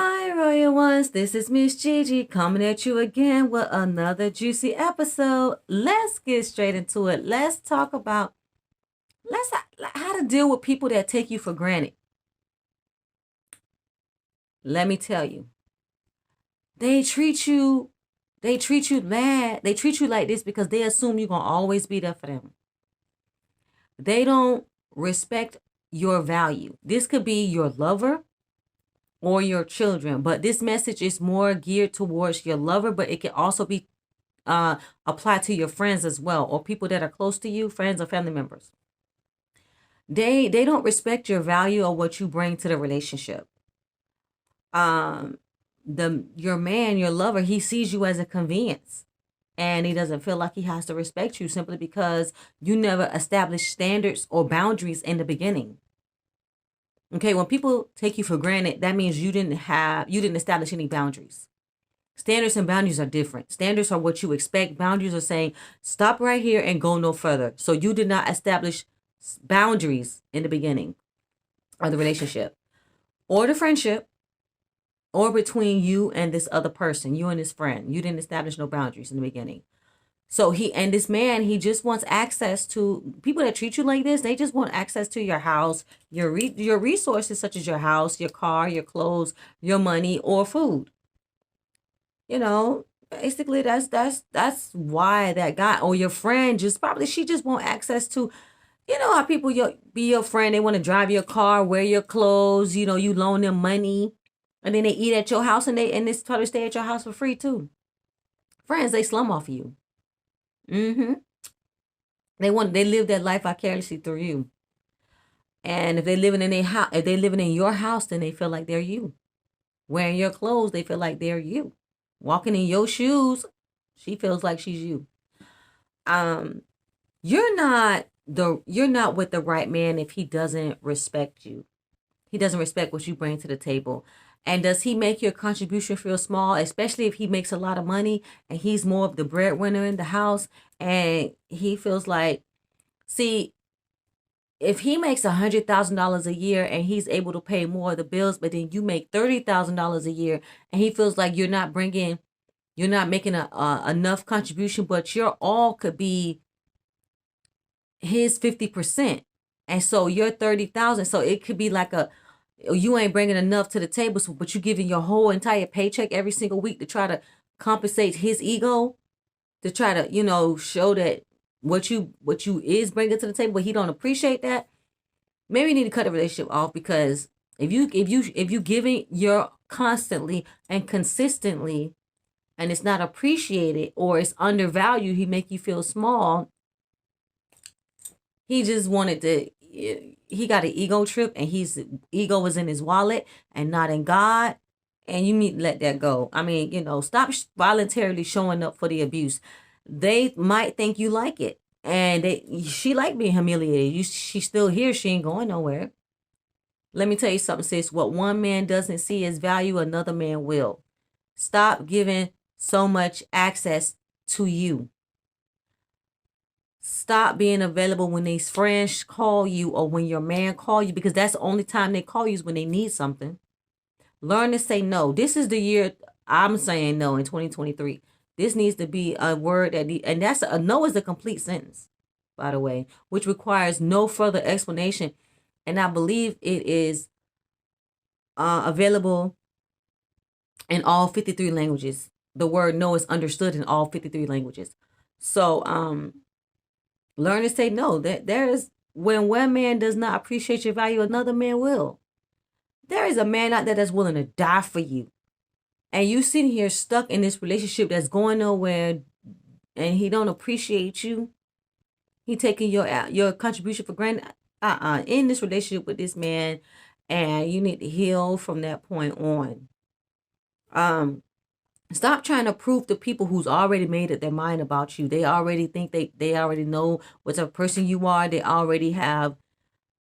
Hi, Royal Ones. This is Miss Gigi coming at you again with another juicy episode. Let's get straight into it. Let's talk about let's how to deal with people that take you for granted. Let me tell you, they treat you bad. They treat you like this because they assume you're gonna always be there for them. They don't respect your value. This could be your lover or your children, but this message is more geared towards your lover, but it can also be apply to your friends as well, or people that are close to you, friends or family members. They don't respect your value or what you bring to the relationship. Your man, your lover, he sees you as a convenience, and he doesn't feel like he has to respect you simply because you never established standards or boundaries in the beginning. Okay, when people take you for granted, that means you didn't establish any boundaries. Standards and boundaries are different. Standards are what you expect. Boundaries are saying, stop right here and go no further. So you did not establish boundaries in the beginning of the relationship or the friendship or between you and this other person, you and this friend. You didn't establish no boundaries in the beginning. So this man, he just wants access to people that treat you like this. They just want access to your house, your resources such as your house, your car, your clothes, your money, or food. You know, basically that's why that guy or your friend she just want access to, how people be your friend. They want to drive your car, wear your clothes, you loan them money, and then they eat at your house, and they probably stay at your house for free too. Friends, they slum off of you. Mm-hmm. They live that life vicariously through you. And if they living in if they living in your house, then they feel like they're you. Wearing your clothes, they feel like they're you. Walking in your shoes, she feels like she's you. You're not with the right man if he doesn't respect you. He doesn't respect what you bring to the table. And does he make your contribution feel small, especially if he makes a lot of money and he's more of the breadwinner in the house, and he feels like, see, if he makes $100,000 a year and he's able to pay more of the bills, but then you make $30,000 a year and he feels like you're not making enough contribution, but your all could be his 50%. And so you're 30,000. So it could be like you ain't bringing enough to the table, but you giving your whole entire paycheck every single week to try to compensate his ego, to try to, show that what you is bringing to the table, but he don't appreciate that. Maybe you need to cut the relationship off, because if you giving your constantly and consistently and it's not appreciated or it's undervalued, he make you feel small. He just wanted to, he got an ego trip, and his ego was in his wallet and not in God. And you need to let that go. I mean, stop voluntarily showing up for the abuse. They might think you like it, and she like being humiliated. She's still here. She ain't going nowhere. Let me tell you something, sis. What one man doesn't see as value, another man will. Stop giving so much access to you. Stop being available when these friends call you or when your man call you, because that's the only time they call you is when they need something. Learn to say no. This is the year I'm saying no in 2023. This needs to be a word and that's a no is a complete sentence, by the way, which requires no further explanation. And I believe it is available in all 53 languages. The word no is understood in all 53 languages. So, learn to say no. When one man does not appreciate your value, another man will. There is a man out there that's willing to die for you. And you sitting here stuck in this relationship that's going nowhere, and he don't appreciate you. He taking your contribution for granted. In this relationship with this man, and you need to heal from that point on. Stop trying to prove to people who's already made up their mind about you. They already think they already know what type of person you are. They already have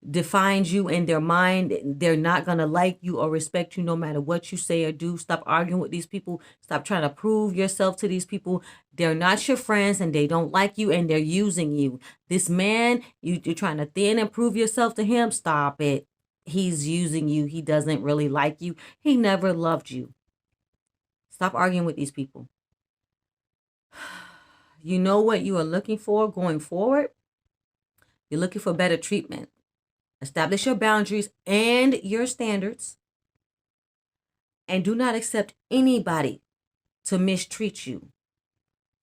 defined you in their mind. They're not going to like you or respect you no matter what you say or do. Stop arguing with these people. Stop trying to prove yourself to these people. They're not your friends, and they don't like you, and they're using you. This man, you're trying to thin and prove yourself to him. Stop it. he's using you. He doesn't really like you. He never loved you. Stop arguing with these people. You know what you are looking for going forward? You're looking for better treatment. Establish your boundaries and your standards. And do not accept anybody to mistreat you.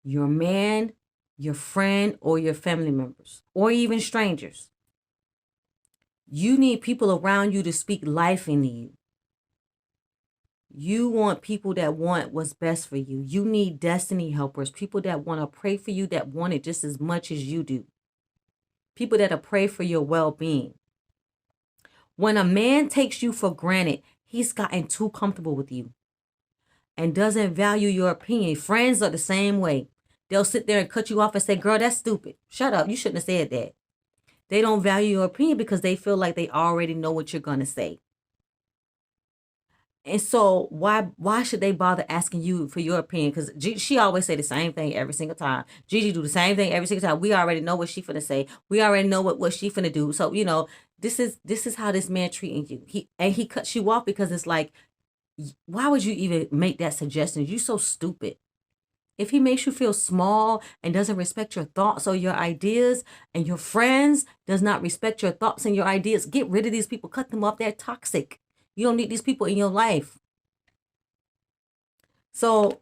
Your man, your friend, or your family members, or even strangers. You need people around you to speak life into you. You want people that want what's best for you. You need destiny helpers, people that want to pray for you, that want it just as much as you do. People that'll pray for your well-being. When a man takes you for granted, he's gotten too comfortable with you and doesn't value your opinion. Friends are the same way. They'll sit there and cut you off and say, girl, that's stupid. Shut up. You shouldn't have said that. They don't value your opinion because they feel like they already know what you're going to say. And so why should they bother asking you for your opinion? Because she always say the same thing every single time. Gigi do the same thing every single time. We already know what she finna say. We already know what she finna do. So, this is how this man treating you. He cuts you off because it's like, why would you even make that suggestion? You so stupid. If he makes you feel small and doesn't respect your thoughts or your ideas, and your friends does not respect your thoughts and your ideas, get rid of these people. Cut them off. They're toxic. You don't need these people in your life. So,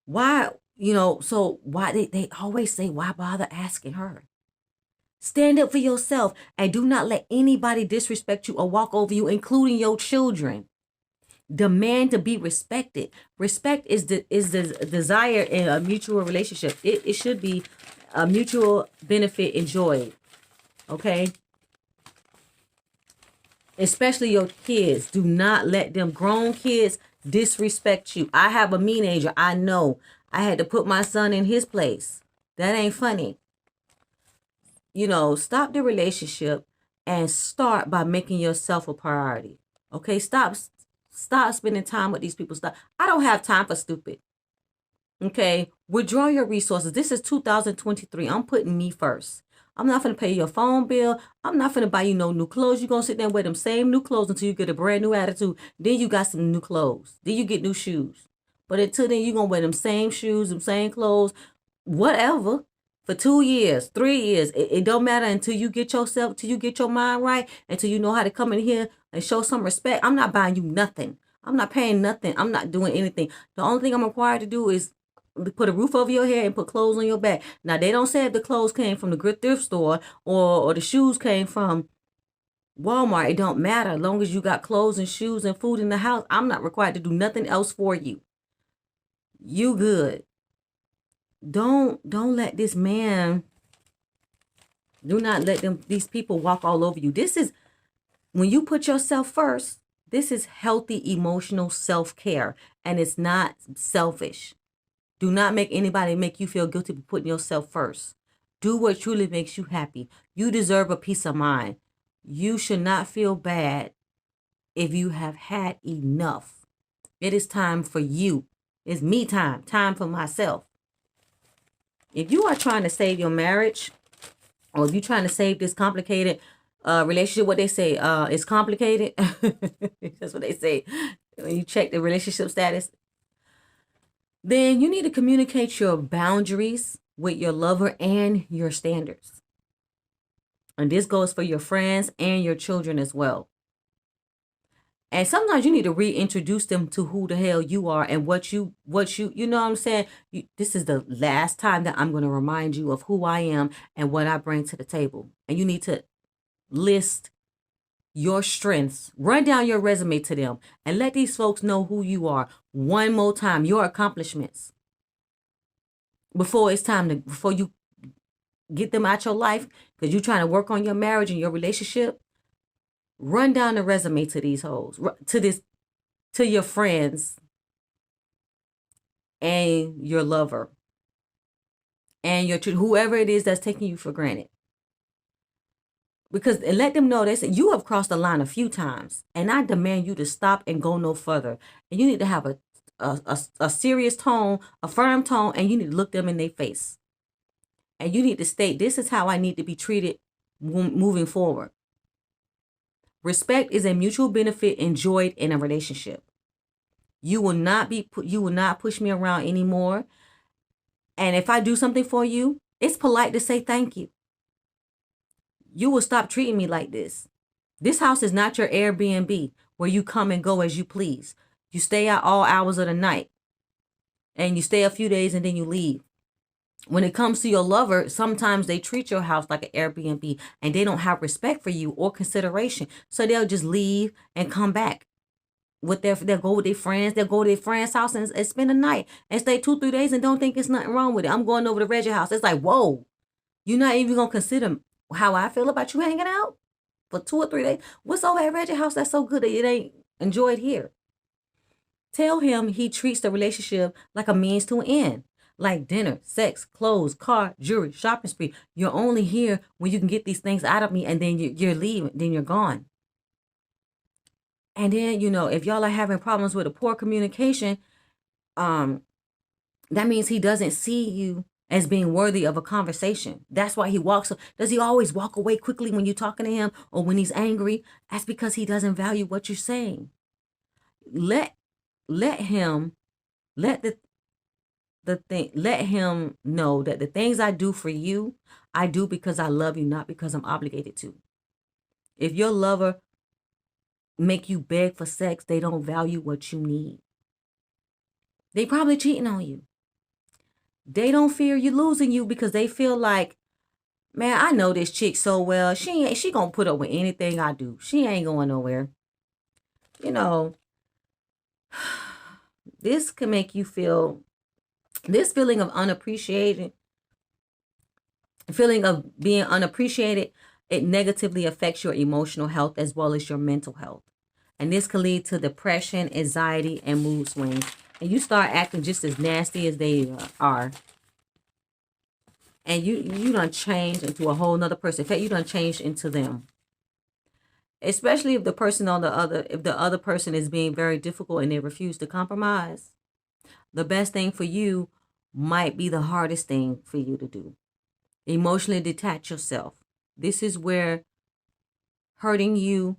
why they always say, why bother asking her? Stand up for yourself and do not let anybody disrespect you or walk over you, including your children. Demand to be respected. Respect is the desire in a mutual relationship. It should be a mutual benefit enjoyed. Okay? Especially your kids. Do not let them grown kids disrespect you. I have a teenager. I know. I had to put my son in his place. That ain't funny. Stop the relationship and start by making yourself a priority. Okay? Stop spending time with these people. Stop. I don't have time for stupid. Okay? Withdraw your resources. This is 2023. I'm putting me first. I'm not going to pay your phone bill. I'm not going to buy you no new clothes. You're going to sit there and wear them same new clothes until you get a brand new attitude. Then you got some new clothes. Then you get new shoes. But until then, you're going to wear them same shoes, them same clothes, whatever, for 2 years, 3 years. It don't matter until you get yourself, till you get your mind right, until you know how to come in here and show some respect. I'm not buying you nothing. I'm not paying nothing. I'm not doing anything. The only thing I'm required to do is put a roof over your head and put clothes on your back. Now, they don't say if the clothes came from the good thrift store or the shoes came from Walmart. It don't matter. As long as you got clothes and shoes and food in the house, I'm not required to do nothing else for you. You good. Don't let this man, do not let these people walk all over you. This is, when you put yourself first, this is healthy emotional self-care, and it's not selfish. Do not make anybody make you feel guilty for putting yourself first. Do what truly makes you happy. You deserve a peace of mind. You should not feel bad if you have had enough. It is time for you. It's me time. Time for myself. If you are trying to save your marriage, or if you're trying to save this complicated relationship, what they say, it's complicated. That's what they say when you check the relationship status. Then you need to communicate your boundaries with your lover and your standards. And this goes for your friends and your children as well. And sometimes you need to reintroduce them to who the hell you are and what you know what I'm saying? This is the last time that I'm going to remind you of who I am and what I bring to the table. And you need to list your strengths, run down your resume to them, and let these folks know who you are one more time, your accomplishments. Before you get them out your life, because you're trying to work on your marriage and your relationship, run down the resume to these hoes, to your friends and your lover and whoever it is that's taking you for granted. And let them know that you have crossed the line a few times, and I demand you to stop and go no further. And you need to have a serious tone, a firm tone, and you need to look them in their face. And you need to state, this is how I need to be treated moving forward. Respect is a mutual benefit enjoyed in a relationship. You will not push me around anymore. And if I do something for you, it's polite to say thank you. You will stop treating me like this. This house is not your Airbnb where you come and go as you please. You stay out all hours of the night and you stay a few days and then you leave. When it comes to your lover, sometimes they treat your house like an Airbnb and they don't have respect for you or consideration. So they'll just leave and come back. They'll go with their friends. They'll go to their friend's house and spend the night and stay 2-3 days and don't think it's nothing wrong with it. I'm going over to Reggie house. It's like, whoa, you're not even going to consider how I feel about you hanging out for 2 or 3 days. What's over at Reggie house that's so good that it ain't enjoyed here? Tell him he treats the relationship like a means to an end. Like dinner, sex, clothes, car, jewelry, shopping spree. You're only here when you can get these things out of me and then you're leaving, then you're gone. And then, if y'all are having problems with a poor communication, that means he doesn't see you as being worthy of a conversation. That's why he walks. Does he always walk away quickly when you're talking to him or when he's angry? That's because he doesn't value what you're saying. Let him know that the things I do for you, I do because I love you, not because I'm obligated to. If your lover make you beg for sex, they don't value what you need. They probably cheating on you. They don't fear you losing you because they feel like, man, I know this chick so well. She gonna put up with anything I do. She ain't going nowhere. This can make you feel, this feeling of being unappreciated, it negatively affects your emotional health as well as your mental health. And this can lead to depression, anxiety, and mood swings. And you start acting just as nasty as they are. And you done change into a whole nother person. In fact, you done changed into them. Especially if the other person is being very difficult and they refuse to compromise. The best thing for you might be the hardest thing for you to do. Emotionally detach yourself. This is where loving you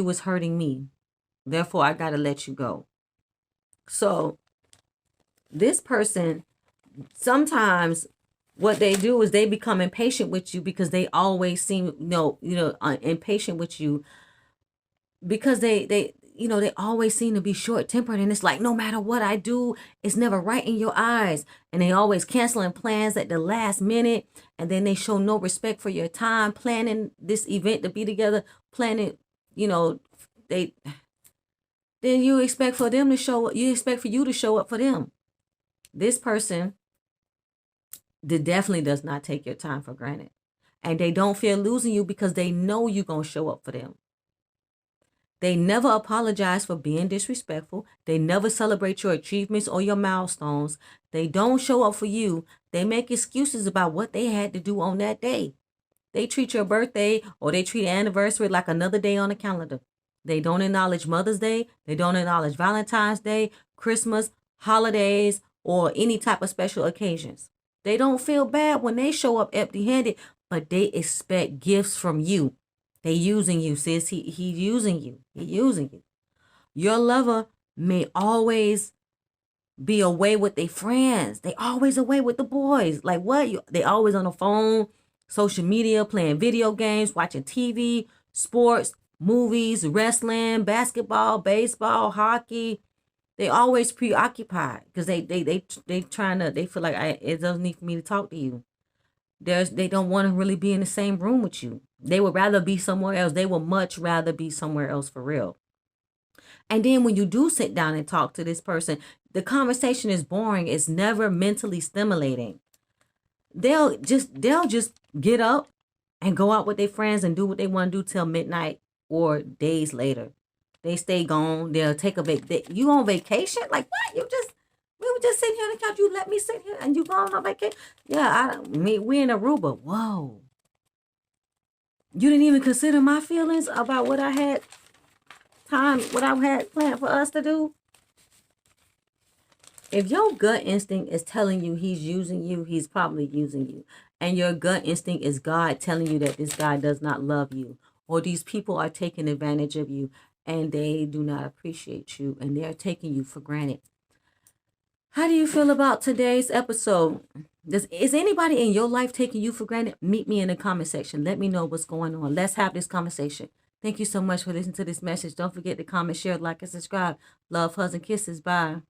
is hurting me. Therefore, I got to let you go. So this person, sometimes what they do is they become impatient with you because they always seem, impatient with you because they always seem to be short-tempered, and it's like, no matter what I do, it's never right in your eyes. And they always canceling plans at the last minute, and then they show no respect for your time, planning this event to be together, planning, then you expect for them to show up. You expect for you to show up for them. This person definitely does not take your time for granted. And they don't fear losing you because they know you're going to show up for them. They never apologize for being disrespectful. They never celebrate your achievements or your milestones. They don't show up for you. They make excuses about what they had to do on that day. They treat your birthday or they treat anniversary like another day on the calendar. They don't acknowledge Mother's Day. They don't acknowledge Valentine's Day, Christmas, holidays, or any type of special occasions. They don't feel bad when they show up empty-handed, but they expect gifts from you. They using you, sis. He's using you. He's using you. Your lover may always be away with their friends. They always away with the boys. Like what? They always on the phone, social media, playing video games, watching TV, sports, movies, wrestling, basketball, baseball, hockey. They always preoccupied because they feel like it doesn't need for me to talk to you. They don't want to really be in the same room with you. They would rather be somewhere else. They would much rather be somewhere else for real. And then when you do sit down and talk to this person, the conversation is boring. It's never mentally stimulating. They'll just get up and go out with their friends and do what they want to do till midnight or days later. They stay gone. They'll take a vacation. You on vacation? Like what? We were just sitting here on the couch. You let me sit here and you gone on vacation? Yeah, we in Aruba. Whoa. You didn't even consider my feelings about what I had planned for us to do. If your gut instinct is telling you he's using you, he's probably using you. And your gut instinct is God telling you that this guy does not love you, or these people are taking advantage of you and they do not appreciate you and they're taking you for granted. How do you feel about today's episode? Is anybody in your life taking you for granted? Meet me in the comment section. Let me know what's going on. Let's have this conversation. Thank you so much for listening to this message. Don't forget to comment, share, like, and subscribe. Love, hugs, and kisses. Bye.